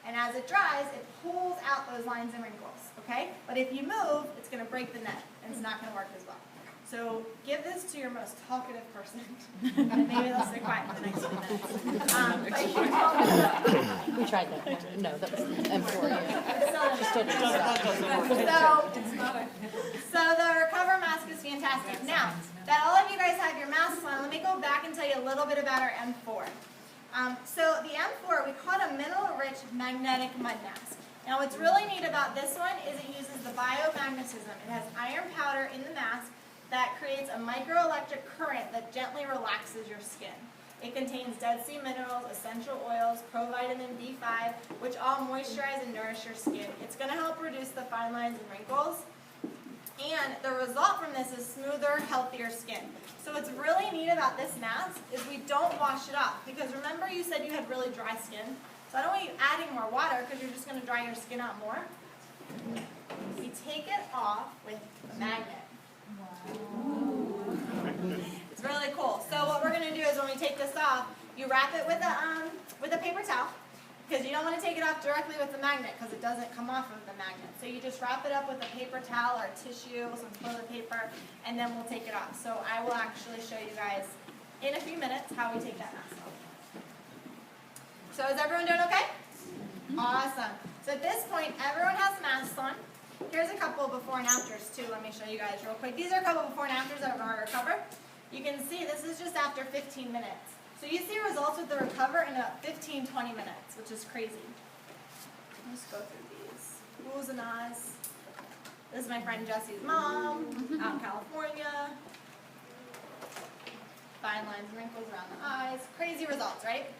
And as it dries, it pulls out those lines and wrinkles, okay? But if you move, it's going to break the net, and it's not going to work as well. So give this to your most talkative person, and maybe they'll stay quiet for the next 2 minutes. We tried that. No, that was M4. So the Recover mask is fantastic. Now, that all of you guys have your masks on, let me go back and tell you a little bit about our M4. So the M4, we call it a mineral-rich magnetic mud mask. Now what's really neat about this one is it uses the biomagnetism. It has iron powder in the mask that creates a microelectric current that gently relaxes your skin. It contains Dead Sea minerals, essential oils, provitamin B5, which all moisturize and nourish your skin. It's going to help reduce the fine lines and wrinkles. And the result from this is smoother, healthier skin. So what's really neat about this mask is we don't wash it off. Because remember you said you had really dry skin? So I don't want you adding more water because you're just going to dry your skin out more. We take it off with a magnet. It's really cool. So what we're going to do is when we take this off, you wrap it with a paper towel because you don't want to take it off directly with the magnet because it doesn't come off of the magnet. So you just wrap it up with a paper towel or tissue, some toilet paper, and then we'll take it off. So I will actually show you guys in a few minutes how we take that mask off. So is everyone doing okay? Awesome. So at this point, everyone has masks on. Here's a couple before and afters too. Let me show you guys real quick. These are a couple before and afters of our Recover. You can see this is just after 15 minutes. So you see results with the Recover in about 15, 20 minutes, which is crazy. Let's go through these. Oohs and ahs. This is my friend Jesse's mom out in California. Fine lines and wrinkles around the eyes. Crazy results, right?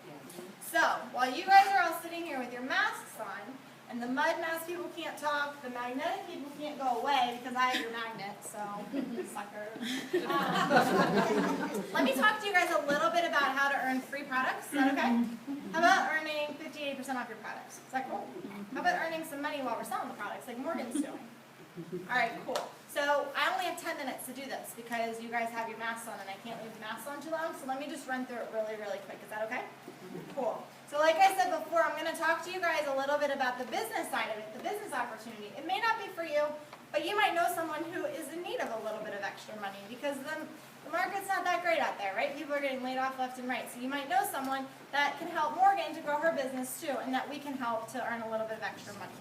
So while you guys are all sitting here with your masks on, and the mud mask people can't talk, the magnetic people can't go away because I have your magnet, so sucker. Let me talk to you guys a little bit about how to earn free products. Is that okay? How about earning 58% off your products? Is that cool? How about earning some money while we're selling the products like Morgan's doing? All right, cool. So I only have 10 minutes to do this because you guys have your masks on and I can't leave the masks on too long, so let me just run through it really, really quick. Is that okay? Cool. So like I said before, I'm going to talk to you guys a little bit about the business side of it, the business opportunity. It may not be for you, but you might know someone who is in need of a little bit of extra money because the market's not that great out there, right? People are getting laid off left and right. So you might know someone that can help Morgan to grow her business too and that we can help to earn a little bit of extra money.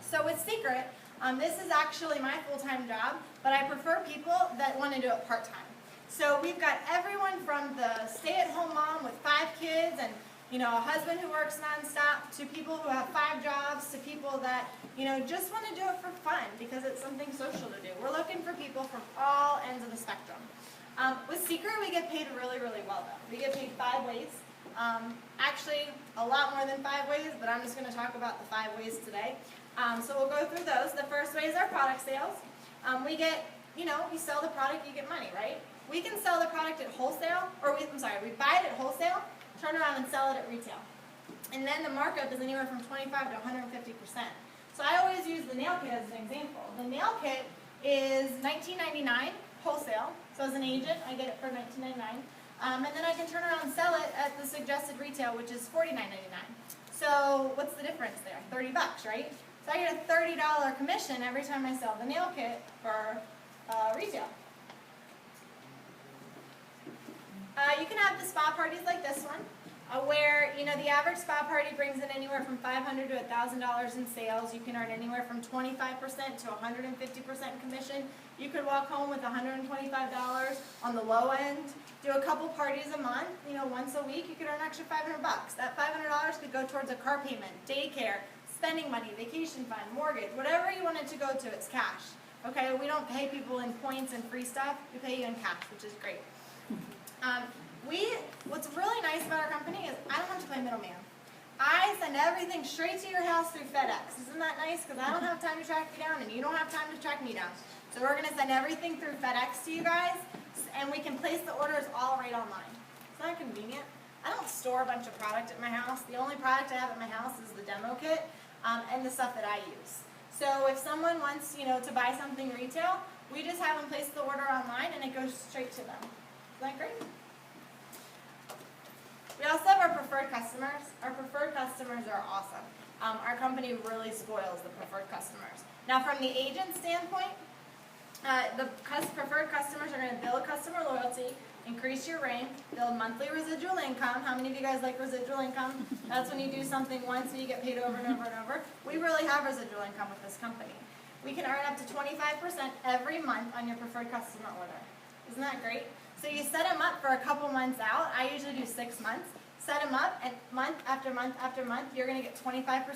So with Secret, This is actually my full-time job, but I prefer people that want to do it part-time. So we've got everyone from the stay-at-home mom with 5 kids and a husband who works nonstop, to people who have 5 jobs, to people that just want to do it for fun because it's something social to do. We're looking for people from all ends of the spectrum. With Secret, we get paid really, really well though. We get paid 5 ways. Actually, a lot more than 5 ways, but I'm just going to talk about the 5 ways today. So we'll go through those. The first way is our product sales. We get, you sell the product, you get money, right? We can sell the product at wholesale, or we buy it at wholesale, turn around and sell it at retail. And then the markup is anywhere from 25 to 150%. So I always use the nail kit as an example. The nail kit is $19.99 wholesale. So as an agent, I get it for $19.99. And then I can turn around and sell it at the suggested retail, which is $49.99. So what's the difference there? $30, right? So I get a $30 commission every time I sell the nail kit for retail. You can have the spa parties like this one, where the average spa party brings in anywhere from $500 to $1,000 in sales. You can earn anywhere from 25% to 150% commission. You could walk home with $125 on the low end. Do a couple parties a month, once a week. You could earn an extra $500. That $500 could go towards a car payment, daycare, spending money, vacation fund, mortgage, whatever you want it to go to. It's cash. Okay, we don't pay people in points and free stuff. We pay you in cash, which is great. What's really nice about our company is I don't have to play middleman. I send everything straight to your house through FedEx. Isn't that nice? Because I don't have time to track you down and you don't have time to track me down. So we're going to send everything through FedEx to you guys, and we can place the orders all right online. Isn't that convenient? I don't store a bunch of product at my house. The only product I have at my house is the demo kit and the stuff that I use. So if someone wants to buy something retail, we just have them place the order online and it goes straight to them. Isn't that great? We also have our preferred customers. Our preferred customers are awesome. Our company really spoils the preferred customers. Now, from the agent standpoint, the preferred customers are going to build customer loyalty, increase your rank, build monthly residual income. How many of you guys like residual income? That's when you do something once and you get paid over and over and over. We really have residual income with this company. We can earn up to 25% every month on your preferred customer order. Isn't that great? So you set them up for a couple months out. I usually do 6 months. Set them up, and month after month after month, you're going to get 25%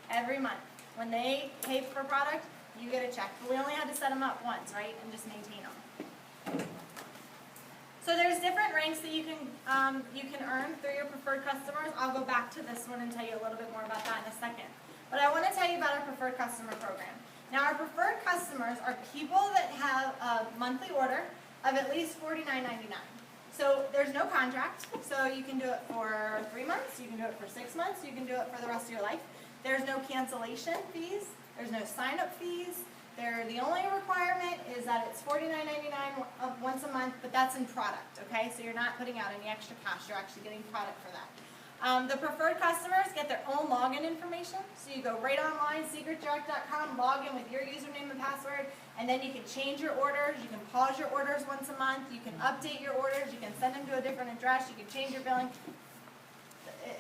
every month. When they pay for a product, you get a check. But we only had to set them up once, right, and just maintain them. So there's different ranks that you can earn through your preferred customers. I'll go back to this one and tell you a little bit more about that in a second. But I want to tell you about our preferred customer program. Now, our preferred customers are people that have a monthly order of at least $49.99. So there's no contract, so you can do it for 3 months, you can do it for 6 months, you can do it for the rest of your life. There's no cancellation fees, there's no sign-up fees. The only requirement is that it's $49.99 once a month, but that's in product, okay? So you're not putting out any extra cash, you're actually getting product for that. The preferred customers get their own login information. So you go right online, secretdirect.com, log in with your username and password, and then you can change your orders, you can pause your orders once a month, you can update your orders, you can send them to a different address, you can change your billing.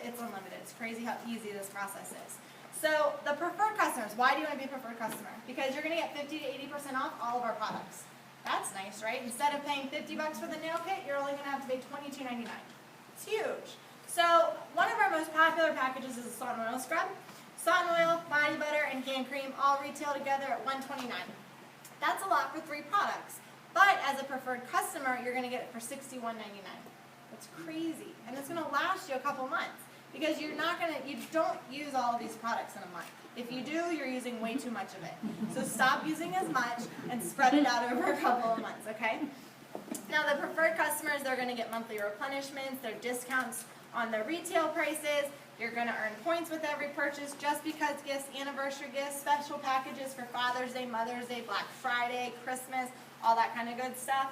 It's unlimited. It's crazy how easy this process is. So the preferred customers, why do you want to be a preferred customer? Because you're going to get 50 to 80% off all of our products. That's nice, right? Instead of paying $50 for the nail kit, you're only going to have to pay $22.99. It's huge. So one of our most popular packages is a salt and oil scrub. Salt and oil, body butter, and hand cream all retail together at $129. That's a lot for 3 products. But as a preferred customer, you're going to get it for $61.99. That's crazy. And it's going to last you a couple months. Because you don't use all of these products in a month. If you do, you're using way too much of it. So stop using as much and spread it out over a couple of months, okay? Now the preferred customers, they're going to get monthly replenishments, their discounts on their retail prices. You're going to earn points with every purchase, just because gifts, anniversary gifts, special packages for Father's Day, Mother's Day, Black Friday, Christmas, all that kind of good stuff.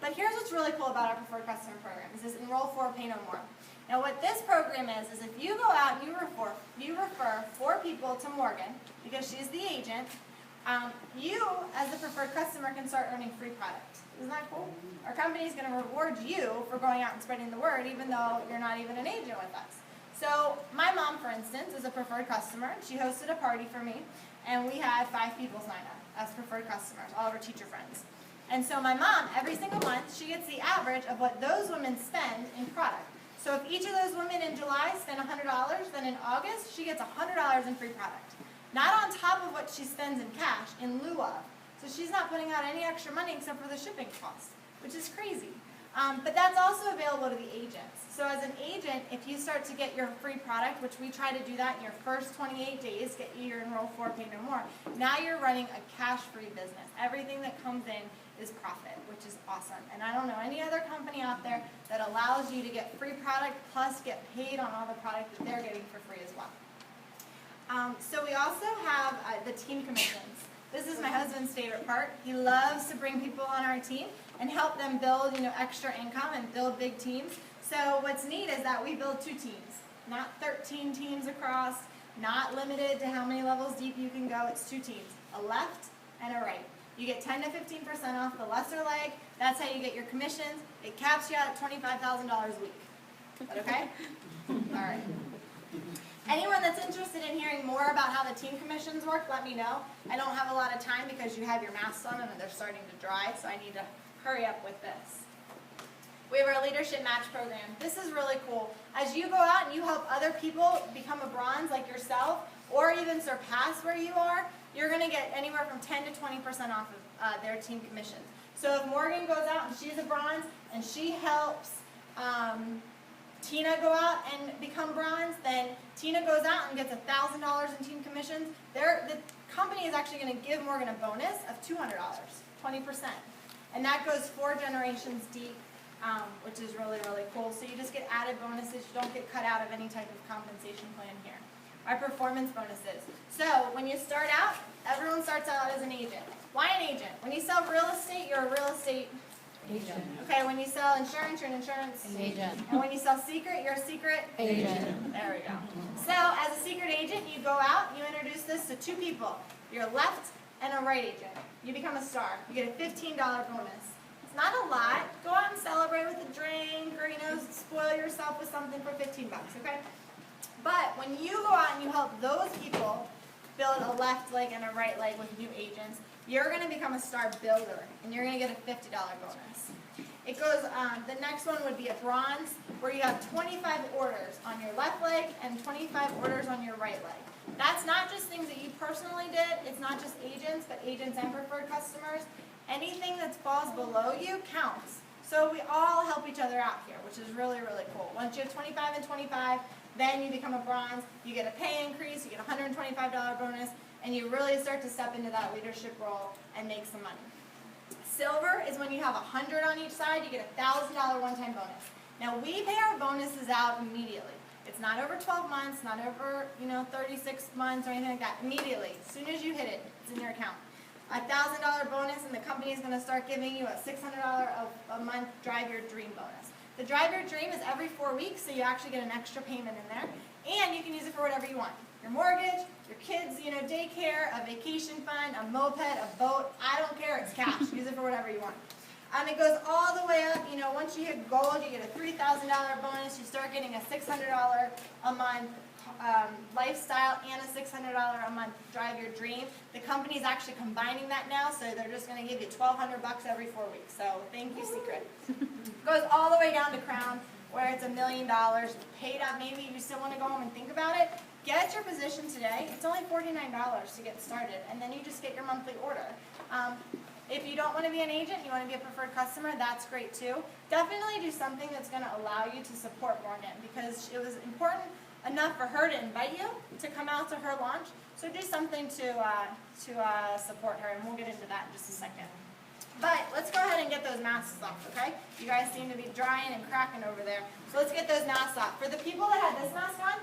But here's what's really cool about our preferred customer program, is this enroll for, pay no more. Now what this program is if you go out and you refer 4 people to Morgan, because she's the agent, you, as a preferred customer, can start earning free product. Isn't that cool? Our company is going to reward you for going out and spreading the word, even though you're not even an agent with us. So my mom, for instance, is a preferred customer. She hosted a party for me, and we had 5 people sign up as preferred customers, all of our teacher friends. And so my mom, every single month, she gets the average of what those women spend in product. So if each of those women in July spend $100, then in August, she gets $100 in free product. Not on top of what she spends in cash, in lieu of. So she's not putting out any extra money except for the shipping cost, which is crazy. But that's also available to the agents. So as an agent, if you start to get your free product, which we try to do that in your first 28 days, get you your enroll for, pay no more, now you're running a cash-free business. Everything that comes in is profit, which is awesome. And I don't know any other company out there that allows you to get free product plus get paid on all the product that they're getting for free as well. So we also have the team commissions. This is my husband's favorite part. He loves to bring people on our team and help them build, extra income and build big teams. So what's neat is that we build 2 teams, not 13 teams across, not limited to how many levels deep you can go. It's 2 teams, a left and a right. You get 10 to 15% off the lesser leg. That's how you get your commissions. It caps you out at $25,000 a week. Is that okay? All right. Anyone that's interested in hearing more about how the team commissions work, let me know. I don't have a lot of time because you have your masks on and they're starting to dry, so I need to hurry up with this. We have our leadership match program. This is really cool. As you go out and you help other people become a bronze like yourself, or even surpass where you are, you're going to get anywhere from 10 to 20% off of their team commissions. So if Morgan goes out and she's a bronze and she helps Tina go out and become bronze, then Tina goes out and gets $1,000 in team commissions. The company is actually going to give Morgan a bonus of $200, 20%. And that goes 4 generations deep, which is really, really cool. So you just get added bonuses. You don't get cut out of any type of compensation plan here. Our performance bonuses. So when you start out, everyone starts out as an agent. Why an agent? When you sell real estate, you're a real estate Agent. Okay, when you sell insurance, you're an insurance Agent. And when you sell secret, you're a secret Agent. There we go. So as a secret agent, you go out, you introduce this to 2 people, your left and a right agent. You become a star. You get a $15 bonus. It's not a lot. Go out and celebrate with a drink or, spoil yourself with something for $15, okay? But when you go out and you help those people build a left leg and a right leg with new agents, you're going to become a star builder, and you're going to get a $50 bonus. It goes, the next one would be a bronze, where you have 25 orders on your left leg and 25 orders on your right leg. That's not just things that you personally did. It's not just agents, but agents and preferred customers. Anything that falls below you counts. So we all help each other out here, which is really, really cool. Once you have 25 and 25, then you become a bronze. You get a pay increase. You get a $125 bonus. And you really start to step into that leadership role and make some money. Silver is when you have 100 on each side, you get a $1,000 one-time bonus. Now we pay our bonuses out immediately. It's not over 12 months, not over 36 months or anything like that. Immediately, as soon as you hit it, it's in your account. A $1,000 bonus, and the company is going to start giving you a $600 a month Drive Your Dream bonus. The Drive Your Dream is every 4 weeks, so you actually get an extra payment in there, and you can use it for whatever you want. Your mortgage, your kids, daycare, a vacation fund, a moped, a boat, I don't care, it's cash. Use it for whatever you want. It goes all the way up, once you hit gold, you get a $3,000 bonus, you start getting a $600 a month lifestyle and a $600 a month Drive Your Dream. The company's actually combining that now, so they're just going to give you $1,200 every 4 weeks. So thank you, Secret. Goes all the way down to Crown, where it's $1 million paid up. Maybe you still want to go home and think about it. Get your position today. It's only $49 to get started, and then you just get your monthly order. If you don't want to be an agent, you want to be a preferred customer, that's great too. Definitely do something that's going to allow you to support Morgan, because it was important enough for her to invite you to come out to her launch. So do something to support her, and we'll get into that in just a second. But let's go ahead and get those masks off, okay? You guys seem to be drying and cracking over there. So let's get those masks off. For the people that had this mask on,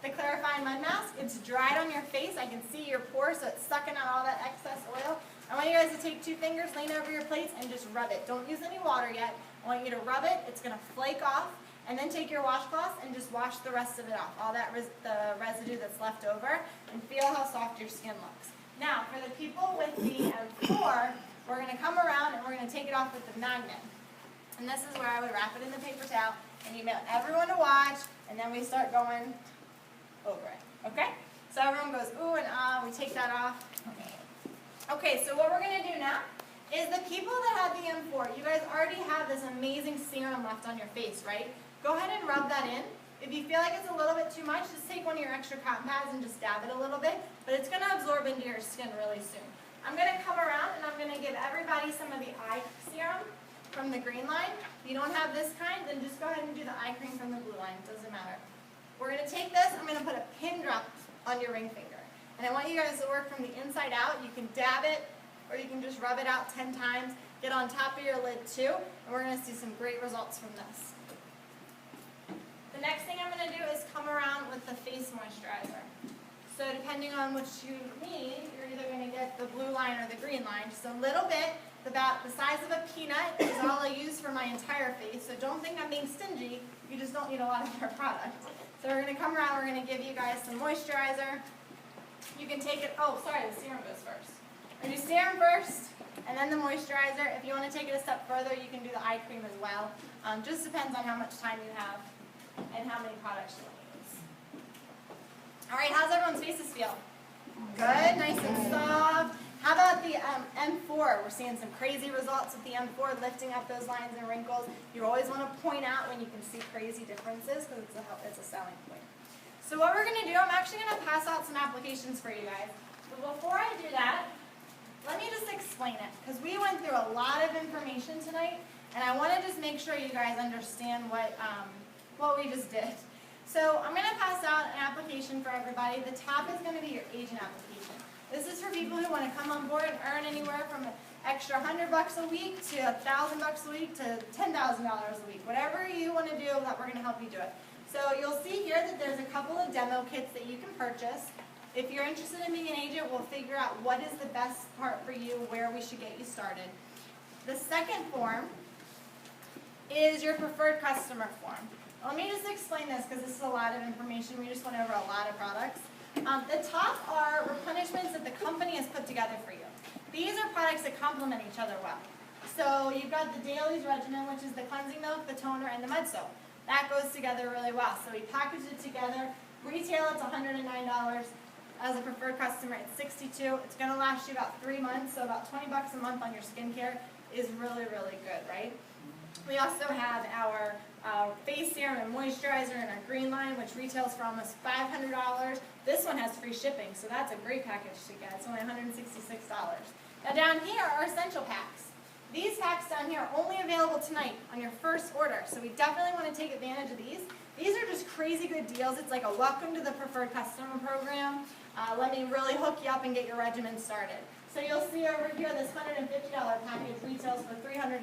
the clarifying mud mask, it's dried on your face. I can see your pores, so it's sucking out all that excess oil. I want you guys to take 2 fingers, lean over your plates, and just rub it. Don't use any water yet. I want you to rub it. It's going to flake off. And then take your washcloth and just wash the rest of it off, all that the residue that's left over, and feel how soft your skin looks. Now, for the people with the M4, we're going to come around and we're going to take it off with the magnet. And this is where I would wrap it in the paper towel, and you want everyone to watch, and then we start going over it. Okay? So everyone goes, ooh and ah, we take that off. Okay, so what we're gonna do now is the people that had the M4, you guys already have this amazing serum left on your face, right? Go ahead and rub that in. If you feel like it's a little bit too much, just take one of your extra cotton pads and just dab it a little bit, but it's gonna absorb into your skin really soon. I'm gonna come around and I'm gonna give everybody some of the eye serum from the green line. If you don't have this kind, then just go ahead and do the eye cream from the blue line, it doesn't matter. We're gonna take this, I'm gonna put a pin drop on your ring finger. And I want you guys to work from the inside out. You can dab it, or you can just rub it out 10 times. Get on top of your lid too, and we're gonna see some great results from this. The next thing I'm gonna do is come around with the face moisturizer. So depending on which you need, you're either gonna get the blue line or the green line. Just a little bit, about the size of a peanut is all I use for my entire face. So don't think I'm being stingy, you just don't need a lot of our product. So we're gonna come around, we're gonna give you guys some moisturizer. You can take it, oh sorry, the serum goes first. We're gonna do serum first, and then the moisturizer. If you wanna take it a step further, you can do the eye cream as well. Just depends on how much time you have and how many products you want to use. All right, how's everyone's faces feel? Good, nice and soft. How about the M4? We're seeing some crazy results with the M4, lifting up those lines and wrinkles. You always want to point out when you can see crazy differences because it's a selling point. So what we're going to do, I'm actually going to pass out some applications for you guys. But before I do that, let me just explain it because we went through a lot of information tonight, and I want to just make sure you guys understand what we just did. So I'm going to pass out an application for everybody. The top is going to be your agent application. This is for people who want to come on board and earn anywhere from an extra $100 a week to $1,000 a week to $10,000 a week. Whatever you want to do, that we're going to help you do it. So you'll see here that there's a couple of demo kits that you can purchase. If you're interested in being an agent, we'll figure out what is the best part for you, where we should get you started. The second form is your preferred customer form. Let me just explain this because this is a lot of information. We just went over a lot of products. The top are replenishments that the company has put together for you. These are products that complement each other well. So you've got the Dailies regimen, which is the cleansing milk, the toner, and the mud soap. That goes together really well. So we packaged it together. Retail, it's $109. As a preferred customer, it's $62. It's going to last you about 3 months, so about $20 a month on your skincare is really, really good, right? We also have our face serum and moisturizer in our green line, which retails for almost $500. This one has free shipping, so that's a great package to get. It's only $166. Now down here are essential packs. These packs down here are only available tonight on your first order, so we definitely want to take advantage of these. These are just crazy good deals. It's like a welcome to the preferred customer program. Let me really hook you up and get your regimen started. So you'll see over here this $150 package retails for $350.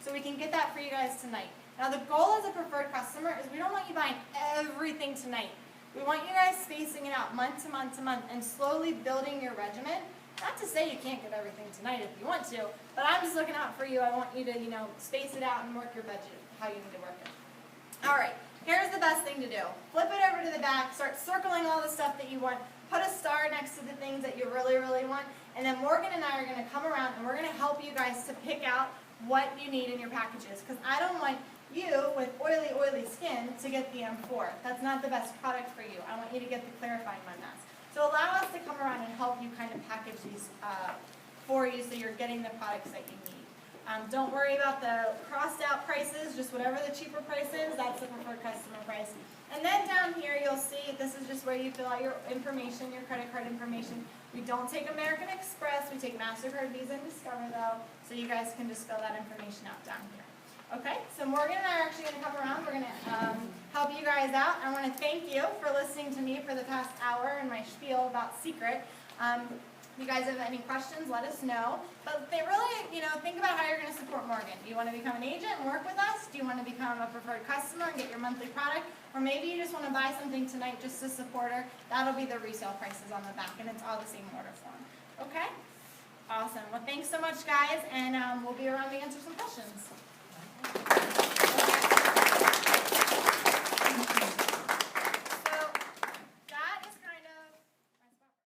So we can get that for you guys tonight. Now the goal as a preferred customer is we don't want you buying everything tonight. We want you guys spacing it out month to month to month and slowly building your regimen. Not to say you can't get everything tonight if you want to, but I'm just looking out for you. I want you to, space it out and work your budget how you need to work it. All right, here's the best thing to do. Flip it over to the back, start circling all the stuff that you want, put a star next to the things that you really, really want, and then Morgan and I are going to come around and we're going to help you guys to pick out what you need in your packages, because I don't want you with oily skin to get the M4. That's not the best product for you. I want you to get the Clarifying Mud Mask. So allow us to come around and help you kind of package these for you so you're getting the products that you need. Don't worry about the crossed out prices, just whatever the cheaper price is, that's the preferred customer price. And then down here you'll see this is just where you fill out your information, your credit card information. We don't take American Express, we take MasterCard, Visa, and Discover though, so you guys can just fill that information out down here. Okay, so Morgan and I are actually going to come around. We're going to help you guys out. I want to thank you for listening to me for the past hour and my spiel about Secret. If you guys have any questions, let us know. But they really, think about how you're going to support Morgan. Do you want to become an agent and work with us? Do you want to become a preferred customer and get your monthly product? Or maybe you just want to buy something tonight just to support her. That'll be the resale prices on the back, and it's all the same order form. Okay? Awesome. Well, thanks so much, guys, and we'll be around to answer some questions.